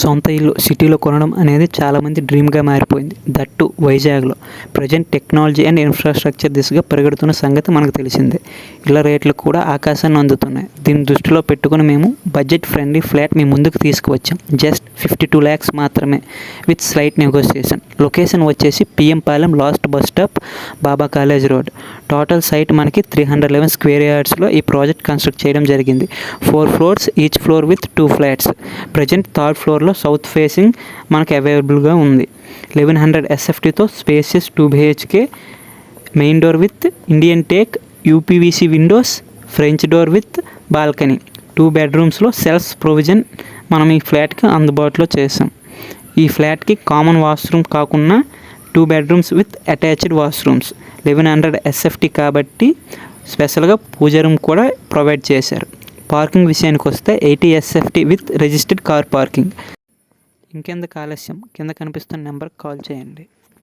సొంత ఇల్లు సిటీలో కొనడం అనేది చాలామంది డ్రీమ్గా మారిపోయింది. దట్టు వైజాగ్లో. ప్రజెంట్ టెక్నాలజీ అండ్ ఇన్ఫ్రాస్ట్రక్చర్ దిశగా పెరుగుతున్న సంగతి మనకు తెలిసిందే. ఇళ్ల రేట్లు కూడా ఆకాశాన్ని అందుతున్నాయి. దీన్ని దృష్టిలో పెట్టుకుని మేము బడ్జెట్ ఫ్రెండ్లీ ఫ్లాట్ మీ ముందుకు తీసుకువచ్చాం. జస్ట్ 52 lakhs మాత్రమే విత్ స్లైట్ నెగోసియేషన్. లొకేషన్ వచ్చేసి PM Palem last bus stop, Baba college road. Total site మనకి 311 square yardsలో ఈ ప్రాజెక్ట్ కన్స్ట్రక్ట్ చేయడం జరిగింది. 4 floors, each floor with 2 flats. Present third ఫ్లోర్లో సౌత్ ఫేసింగ్ మనకి అవైలబుల్గా ఉంది. 1100 SFTతో spacious 2 BHK, main door with Indian teak, UPVC windows, French door with balcony. 2 bedrooms self provision మనం ఈ ఫ్లాట్కి అందుబాటులో చేసాం. ఈ ఫ్లాట్కి కామన్ వాష్రూమ్ కాకుండా 2 bedrooms with attached washrooms. 1100 SFT కాబట్టి స్పెషల్గా పూజ రూమ్ కూడా ప్రొవైడ్ చేశారు. పార్కింగ్ విషయానికి వస్తే 80 SFT with registered car parking. ఇంకెందుకు ఆలస్యం, కింద కనిపిస్తున్న నెంబర్కి కాల్ చేయండి.